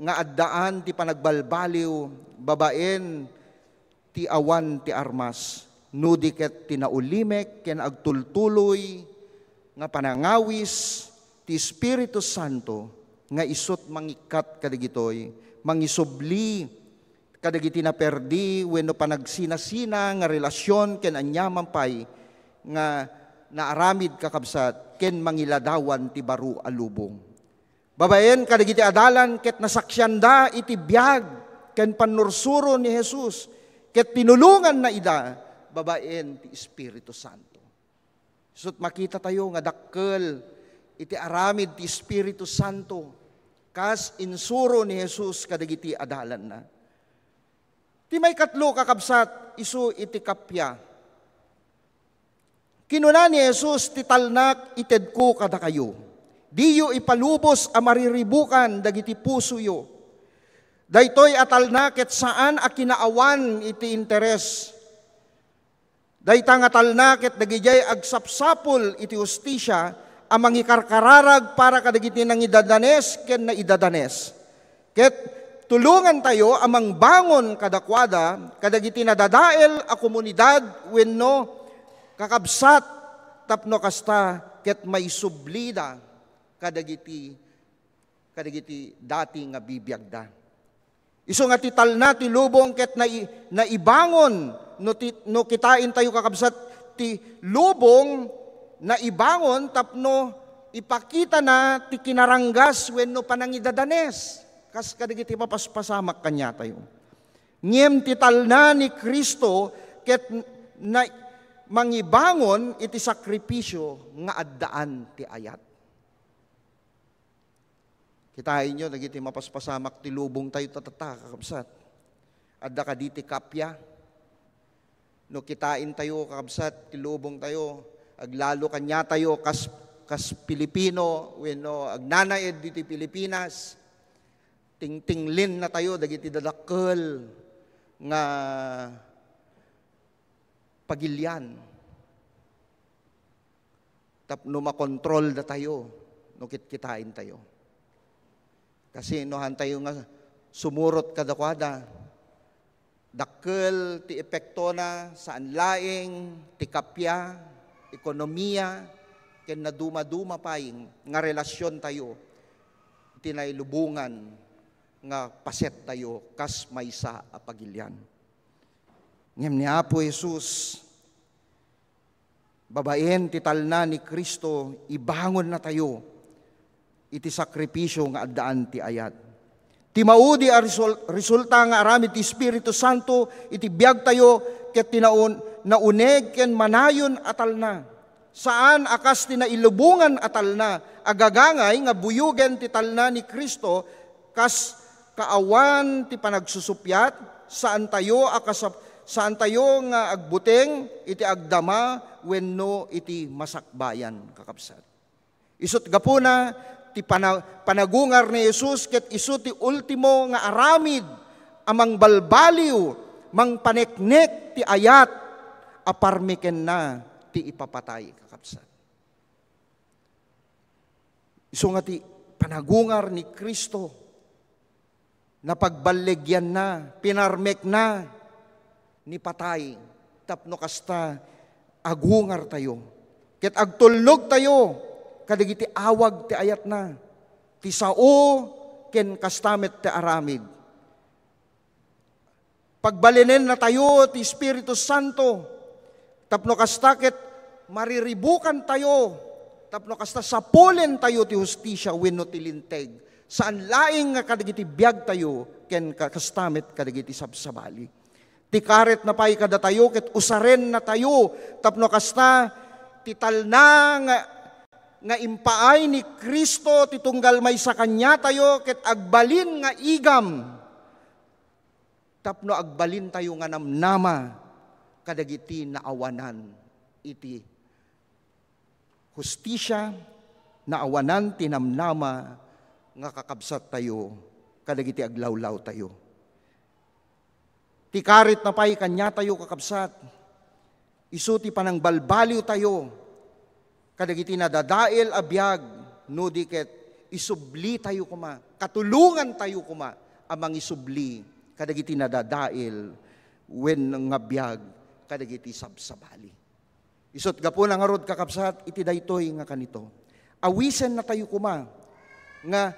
nga addaan ti panagbalbaliw, babaen ti awan ti armas, nudiket ti naulimek, ken agtultuloy, nga panangawis, ti Espiritu Santo, nga isot mangikat kadagitoy, mangisubli, kadagiti na perdi, wenno panagsinasina, nga relasyon, ken anyaman pay, nga naaramid kakabsat, ken mangiladawan ti baro a lubong. Babaen kadagiti adalan ket nasaksyanda iti biag ken panursuro ni Jesus ket tinulungan na ida babaen ti Espiritu Santo. Sut makita tayo nga dakkel iti aramid ti Espiritu Santo kas insuro ni Jesus kadagiti adalan na. Ti may katlo kakabsat isu iti kapya. Kinuna ni Jesus, titalnak ited ko kada kayo. Diyo ipalubos a mariribukan dagiti puso yo. Daytoy atalnak ket saan a kinaawan iti interes. Dayta nga talnak ket dagijay agsapsapol iti hustisya amang ikarkararag para kadagiti nang idadanes ken na idadanes. Ket tulungan tayo amang bangon kadakwada kadagiti nadadael a komunidad wenno kakabsat tapno kasta ket may sublida kadagiti dati nga bibiyagda. Isu nga tital na ti lubong ket naibangon no kitain tayo kakabsat ti lubong na ibangon tapno ipakita na ti kinaranggas wenno panangidadanes kas kadagiti mapaspasamak kanya tayo. Ngem tital na ni Kristo ket na mangibangon iti sakripisyo nga addaan ti ayat. Kitain nyo, nagiti mapaspasamak ti lubong tayo tatata, kakabsat. Adda ka diti kapya. No kitain tayo, kakabsat, ti lubong tayo, aglalo kanya tayo, kas Pilipino, wenno agnanaed diti Pilipinas, tingtinglin na tayo, dagiti dadakkel, nga pagilyan. Tapno makontrol na tayo, no kitkitain tayo. Kasi nohan tayo nga sumurot kadakwada, dakkel ti epekto na saan laing, ti kapya, ekonomiya, ken na duma-duma paying nga relasyon tayo, tinailubungan nga paset tayo, kas maysa a pagilyan. Ngem ni Apo Jesus, babaen ti talna ni Kristo, ibangon na tayo, iti sakripisyo nga addaan ti ayat. Ti maudi a resulta nga aramid ti Espiritu Santo, iti biag tayo, ket nauneg ken manayon atal na. Saan akas tinailubungan atal na, agagangay nga buyugen ti talna ni Kristo, kas kaawan ti panagsusupyat, saan tayo nga agbuteng iti agdama wenno iti masakbayan kakabsat. Isut gapuna ti panagungar ni Jesus ket isu ti ultimo nga aramid amang balbaliw mang paneknek ti ayat aparmiken na ti ipapatay kakabsat. Isu nga ti panagungar ni Kristo na pagbalegyan na, pinarmek na ni patay tapno kasta agungar tayo. Ket agtulnog tayo kadagiti awag ti ayat na. Ti sao ken kastamet ti aramid. Pagbalinen na tayo ti Espiritu Santo. Tapno kasta ket mariribukan tayo. Tapno kasta sapulen tayo ti hustisya wenno ti linteg. Saan laing nga kadagiti biag tayo ken kastamet kadagiti sabsabali. Ti karet na pay kada tayo ket usaren na tayo tapno kasta tital na nga impaay ni Kristo titunggal may sa kanya tayo ket agbalin nga igam tapno agbalin tayo nga namnama kadagiti naawanan iti hustisya naawanan tinamnama nga kakabsat tayo kadagiti aglawlaw tayo. Ti karit na pay kanya tayo kakabsat isu ti panang balbaliw tayo kadagiti nadadael a biag no di ket isubli tayo kuma katulungan tayo kuma amang isubli kadagiti nadadael wen nga biag kadagiti sabsabali. Isut gapo na nga rod kakabsat iti daytoy nga kanito. Awisen na tayo kuma nga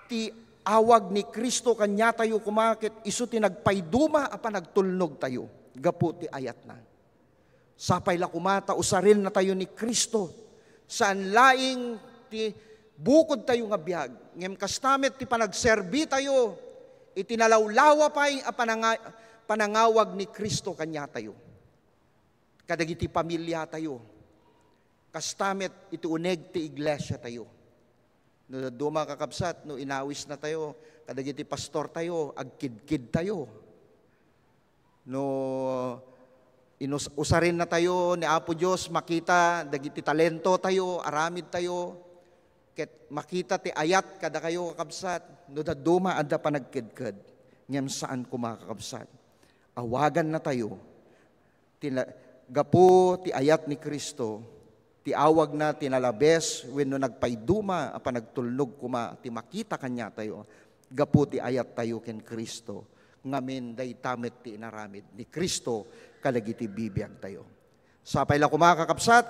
ti awag ni Kristo kanya tayo kuma ket isu ti nagpayduma apan nagtulnog tayo gapo ti ayat na. Sapay la kumata, usarin na tayo ni Kristo. Saan laing ti bukod tayo nga biyag. Ngem kastamet ti panagserbi tayo. Itinalawlawa pa'y panangawag ni Kristo kanya tayo. Kadagiti pamilya tayo. Kastamet iti uneg ti iglesia tayo. No duma kakabsat, no inawis na tayo. Kadagiti pastor tayo, agkidkid tayo. No usarin na tayo ni Apo Diyos, makita, dagiti talento tayo, aramid tayo, ket makita ti ayat kada kayo kakabsat, no daduma adda panagkidkid, ngem saan kumakakabsat. Awagan na tayo, gapo ti ayat ni Kristo, ti awag na tinalabes, wenno nagpayduma, apan nagtulnog kuma, ti makita kanya tayo, gapo ti ayat tayo ken Kristo, ngamin day tamet ti inaramid ni Kristo, kadagiti bibiyag tayo. Sapay la kumakakapsat,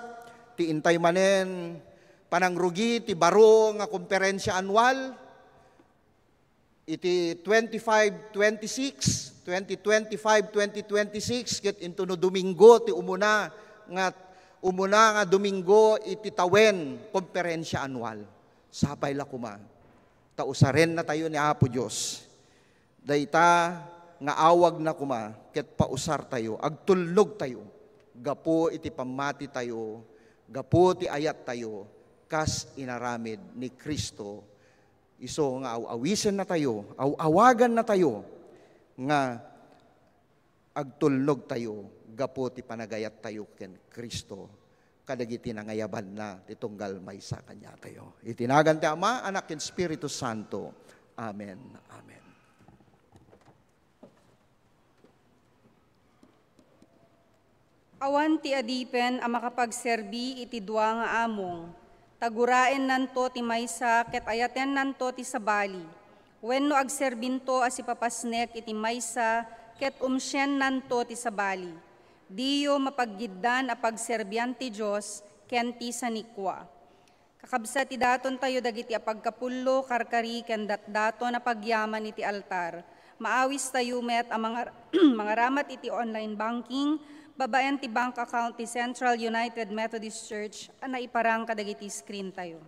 ti intay manen, panangrugi, ti baro nga komperensya annual, iti 2025-26, ket into no Domingo, ti umuna nga Domingo, iti tawen, komperensya annual. Sapay la kuma, tausaren na tayo ni Apo Diyos, dayta nga awag na kuma, ket pausar tayo, agtulnog tayo, gapo iti pamati tayo, gapo ti ayat tayo, kas inaramid ni Kristo. Iso nga awisen na tayo, awagan na tayo, nga agtulnog tayo, gapo ti panagayat tayo ken Kristo, kadagiti nangayaban na titunggal may sa kanya tayo. Itinagan ti Ama, Anak, ken Espiritu Santo. Amen. Amen. Awan ti adipen a makapagserbi iti dua nga among. Taguraen nanto ti maysa ket ayaten nanto ti sabali. Wenno agserbinto as ipapasnek iti maysa ket umsyen nanto ti sabali. Diyo mapaggiddan a pagserbian ti Dios ken ti sanikwa. Kakabsa ti daton tayo dagiti a pagkapullo karkari ken datdaton a pagyaman iti altar. Maawis tayo met a mga ramat iti online banking, babayan ti bank account ti Central United Methodist Church, na iparang kadagiti screen tayo.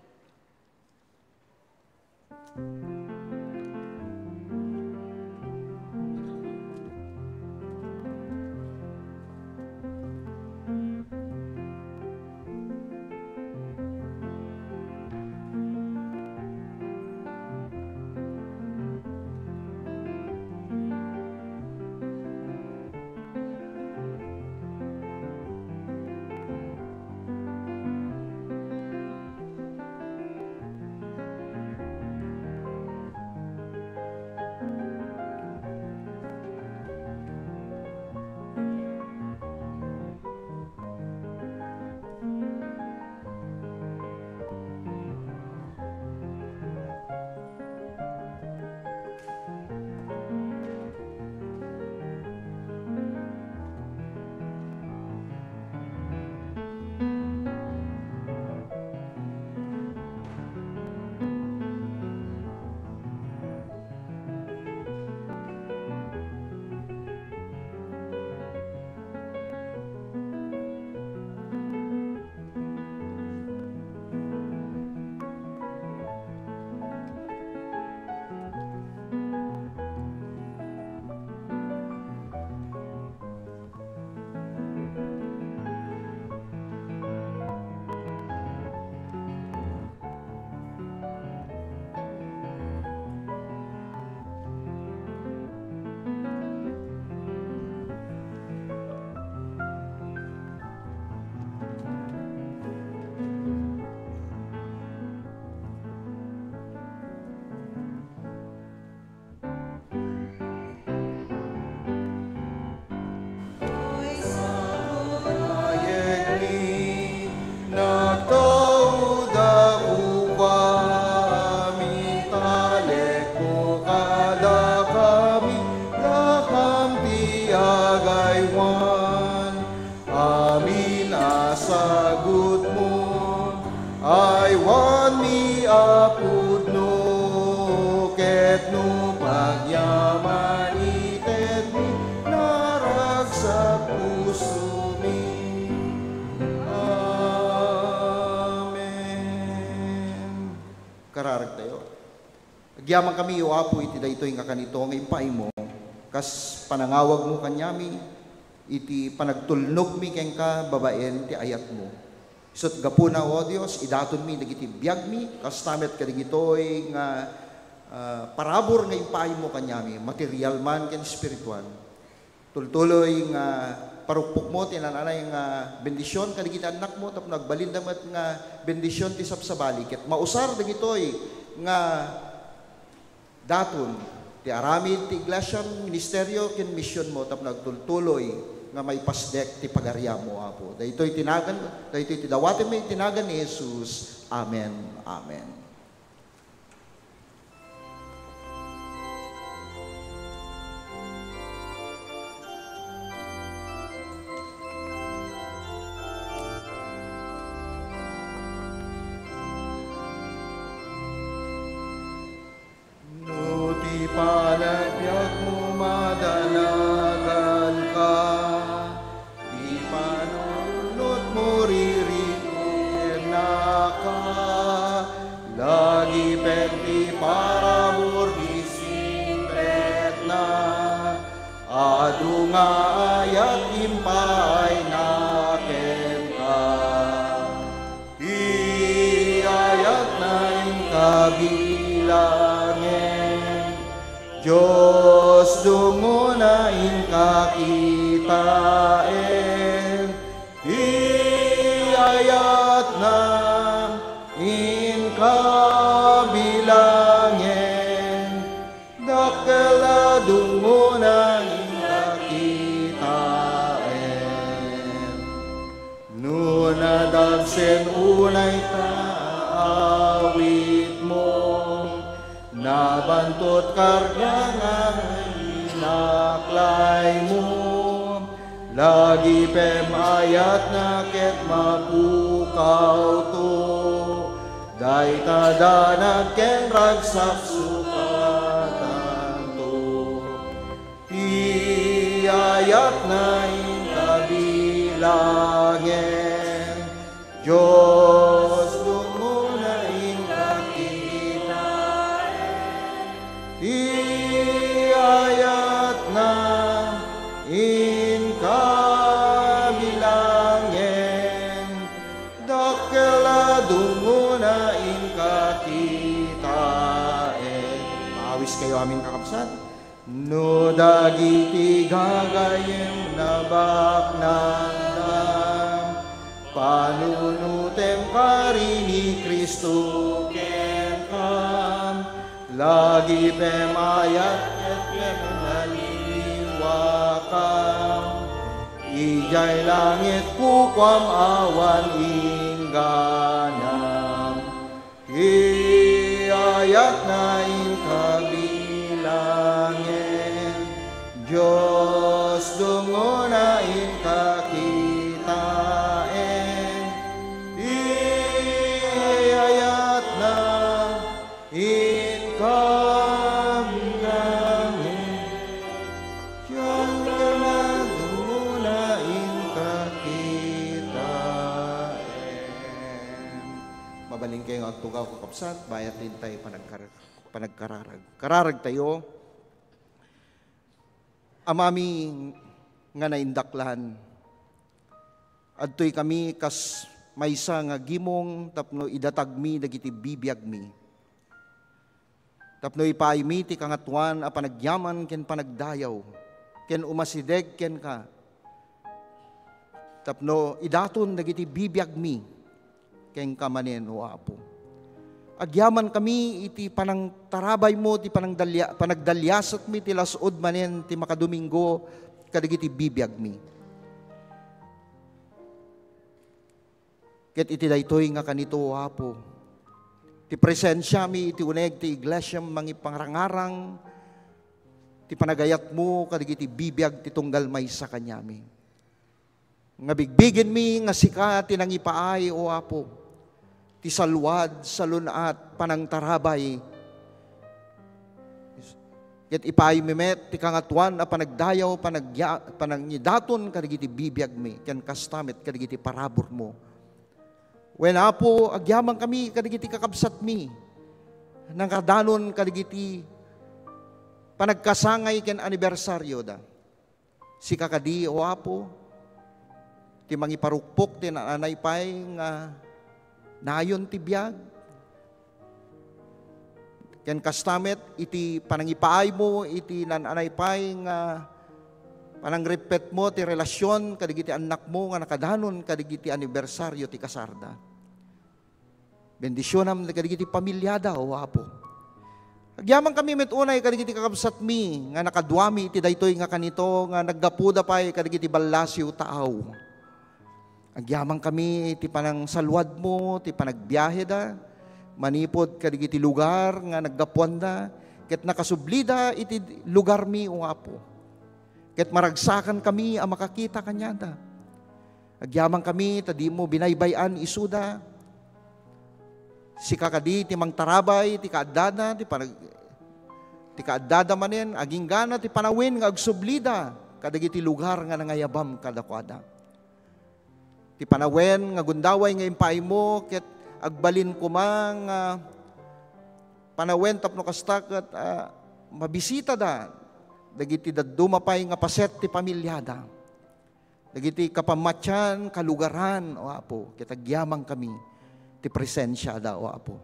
Agyaman kami, o Apo, iti daytoy nga kanito, nga impay mo, kas panangawag mo kanyami, iti panagtulnog mi keng ka, babaen, ti ayat mo. Isot gapuna, o Dios, idaton mi, dagiti biyag mi, kas tamet kadigitoy nga parabor nga impay mo kanyami, material man ken spiritual. Tultuloy nga parukpok mo, tinananay nga bendisyon, kadigiti anak mo, tapos nagbalindamat nga bendisyon ti sapsabali, ket mausar dagitoy nga daton, ti aramid ti iglesia, ministeryo, ken misyon mo, tapos nagtultuloy nga may pasdek ti pagarya mo, Apo. Daytoy tinagan, daytoy tidawaten may tinagan ni Jesus. Amen. Amen. Palagyak mo madalagan ka, di panulot mo ririkuin na ka, lagi penti para burgising pet na, adu nga ayat impay naken ka, iayat na inkabilangin, Diyos dungunain kakitain, iayat na inkabilangin, dakela dungunain kakitain. Nunadagsen unay taawit mo, nabantot karga nga inaklay mo, lagi pemayat na ket mapukaw to, day tadanak ken ragsak sukatan to, iayat na inkabilangin, Diyos dumunain iayat na inkabilangin, dakela dunguna inkakitain. Maawis kayo aming kakabsat. No dagiti gagayem na baknandam, panunutem kari ni Kristo ken kam, lagi pemayat et penaliwakam, ijay langit kukwam awan ingganam, iayat na inkabilangin, Diyos dungunain kakitain, iayat na inkabilangin, Diyos dungunain kakitain. Mabaling kayo ang tugaw kakapsat, bayat din tayo panagkararag. Kararag tayo, amami nga naindaklan, adtoy kami kas maysa nga gimong tapno idatagmi dagiti bibiyag mi. Tapno ipaaymi ti kangatuan a panagyaman ken panagdayaw, ken umasideg ken ka. Tapno idaton dagiti bibiyag mi ken kamanen o Apo. Agyaman kami iti panang tarabay mo, ti panagdalyasat mi, ti lasod manen, ti makadomingo, kadagiti bibiyag mi. Ket iti daytoy nga kanito, Apo, ti presensya mi, iti uneg, ti iglesia, mangi pangrangarang, ti panagayat mo, kadagiti bibiyag, ti tunggal may sa kanyami. Nga bigbigin mi, nga sika, ti nangipaay, o Apo, ti salwad, salunat, panang tarabay. Ket ipay mimet, ti kangatuan, a panagdayaw, panangyidaton, kadagiti bibiyag mi, ken kastamit, kadagiti parabor mo. When Apo, agyaman kami, kadagiti kakabsat mi, kadanon kadigiti panagkasangay ken anibersaryo da. Si kakadi o Apo, ti mangiparukpok ti nanay pay nga nayon ti biyag. Ken kastamet iti panangipaay mo, iti nanay pay nga panangrepet mo ti relasyon kadigiti anak mo nga nakadanon kadigiti anibersaryo ti kasarda. Bendisyonam kadigiti pamilyada o Apo. Agyaman kami met unay kadigiti kakabsat mi nga nakaduami iti daytoy nga kanito nga naggapuda pay kadigiti ballasyo taaw. Agyaman kami iti panang salwad mo, ti panagbiyahe da, manipod kadigiti lugar nga naggapuan da, ket nakasublida iti lugar mi o Apo. Ket maragsakan kami ang makakita kanyada. Agyaman kami tadi mo binaybayan isuda. Si kakadi ti mangtarabay ti kaadada ti kaadada manen aging gana ti panawin nga agsublida kadagiti lugar nga nangayabam kadakwada. Ti panawen nga gundaway nga impay mo ket agbalin kumang panawen tapno kasta ket mabisita da dagiti daddumapay nga paset ti pamilyada. Dagiti kapamatyan kalugaran o Apo ket agyamang kami ti presensya da o Apo.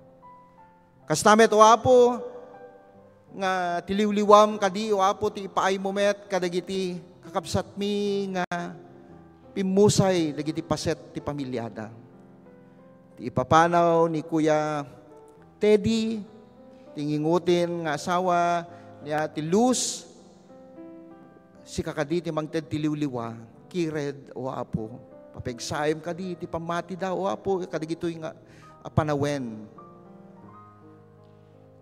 Kastamet o Apo, nga tiliwliwam kadi o Apo ti ipaay mo met kadagiti kakabsat mi nga pimusay dagiti paset ti pamilyada. Ti ipapanaw ni Kuya Teddy, tingingutin nga asawa niya ti Luz, si kakadi ti mangted tiliwliwa, kired o Apo. Papegsayem kadi ti pamati da o Apo kadigitoy nga panawen.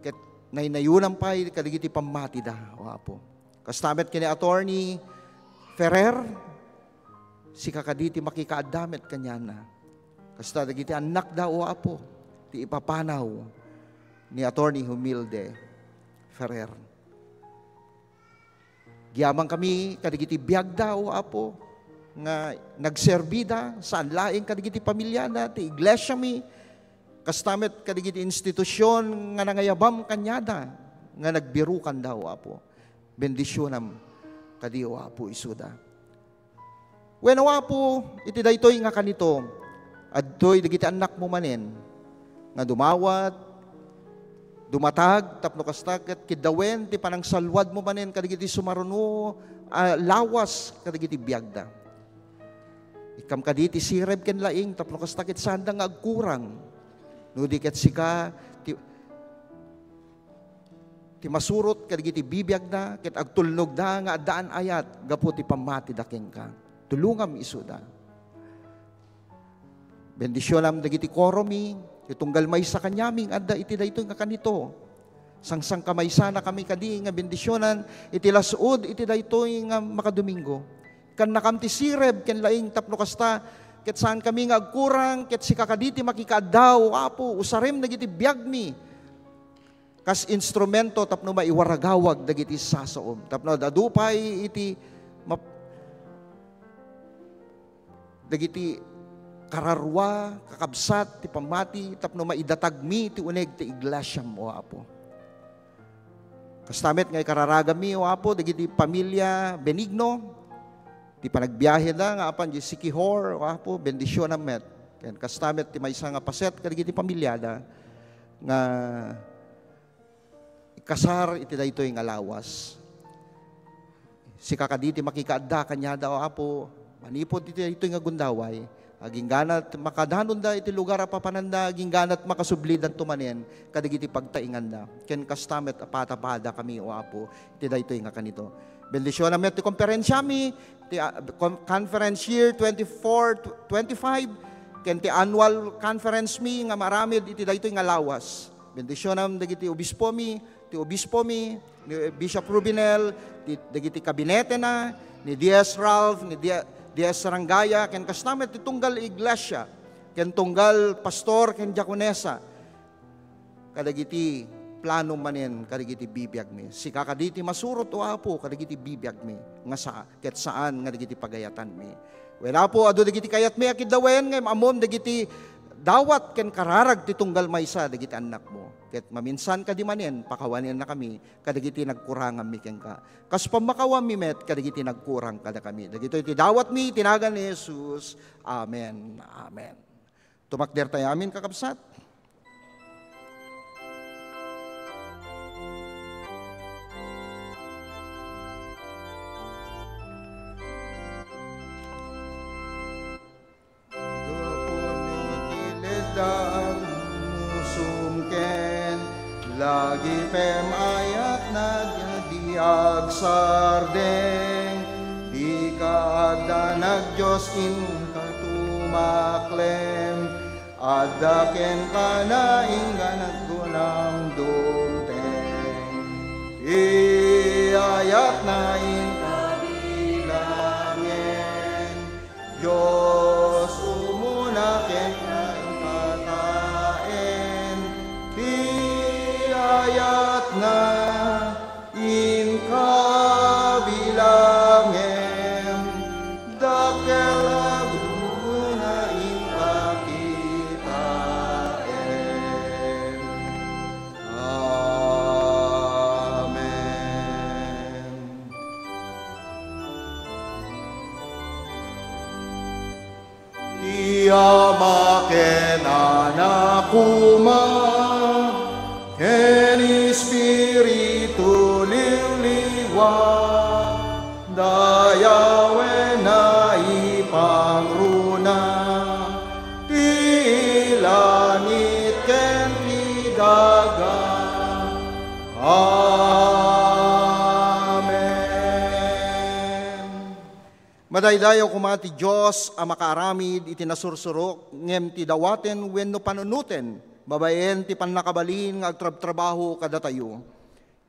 Ket naynayunan pay kadigiti pamati da o Apo. Kastamet kini Attorney Ferrer, si kakaditi makikaadamet kanyana. Kasta dagiti anak da o Apo, ti ipapanaw ni Attorney Humilde Ferrer. Giyamang kami kadigiti biag da o Apo, nga nagserbida saan laing kadigiti pamilyada, ti iglesia mi, kastamet kadigiti institusyon nga nangayabam kanyada, nga nagbirukan daw Apo. Bendisyonam kadi o Apo isuda. When o Apo, iti daytoy nga kanito, adtoy dagiti anak mo manen, nga dumawat, dumatag, tapno kastak, at kidawen, ti panang salwad mo manen, kadigiti sumaruno, lawas, kadigiti biagda. Ikam kaditi sireb ken laing tapno kastakit sanda nga agkurang. No di ket sika ti masurot kadagiti bibiyag da ket agtulnog da nga addaan ayat gapu ti pamati da kenka. Tulungam isuda. Bendisyonam dagiti koromi, itunggal may sa kanyaming adda iti daytoy nga kanito. Sangsang kamaysa na kami kadi nga bendisyonan iti lasud iti daytoy nga makadomingo. Kan nakamti sireb, ken laing tapno kasta, ket saan kami nga agkurang, ket si kakaditi makikaadaw, Apo, usarem dagiti biagmi. Kas instrumento tapno maiwaragawag dagiti sasaom. Tapno dadupay iti dagiti kararwa, kakabsat, ti pamati, tapno maidatagmi, ti uneg ti iglesyam, o Apo. Kastamet ngay kararagami, o Apo, dagiti pamilya Benigno, ti panagbiyahe da nga apan di sikihor o Apo bendisyon na met ken kastamet ti maysa nga paset kadagiti pamilyada nga kasar iti daytoy nga lawas. Si kakaditi makikaadda kanyada o Apo manipod iti daytoy nga gundaway aging ganat makadanon da iti lugar a papananda aging ganat makasublidan tumanen kadagiti pagtaingan da ken kastamet apatapada kami o Apo iti daytoy nga kanito. Bendisyon na met ti konferensya mi ti conference year 24-25 ken ti annual conference mi nga maramid iti daytoy nga lawas. Bendisyonam dagiti obispo mi, ti ni Bishop Rubinel, dagiti kabinete na ni Diaz Ralph, ni Diaz Sarangaya, ken kastamet ti tunggal iglesia, ken tunggal pastor ken diakonesa. Kadagiti plano manen kadagiti bibiyag mi. Si kakaditi masurot o Apo kadagiti bibiyag mi nga ket saan nga dagiti pagayatan mi. Wen Apo adu dagiti kayat mi akid dawen nga amom dagiti dawat ken kararag ti tunggal maysa dagiti anak mo. Ket maminsan kadi manen pakawanen na kami kadagiti nagkurangan mi ken ka. Kas pamakawam mi met kadagiti nagkurang kada kami. Dagito iti dawat mi tinagan ni Jesus. Amen. Amen. Tumakder tayo amin kakabsat. Musumken lagi pem ayat nagyadiag sardeng di kaagda nagdiyos in katumaklem adaken panainggan at gunang dumteng iayat na in kabilangin Diyos umunaken ayat na in kabilangem dakel agduna in kakitaen. Amen. Tiyamaken anakuma ken Espiritu liliwa dayawen na ipangruna ti langit ken ti daga. Amen. Madaydayaw kumati Diyos ang makaaramid iti nasursurok ngem ti dawaten wenno panunuten babaen ti pannakabalin nga agtrab-trabaho kada tayo.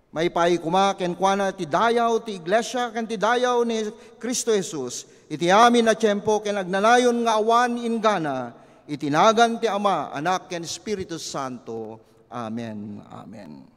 May pay kuma ken kuana ti dayaw ti iglesia ken ti dayaw ni Kristo Jesus. Iti amin na tiyempo ken agnanayon nga awan ingana itinagan ti Ama, Anak ken Espiritu Santo. Amen. Amen.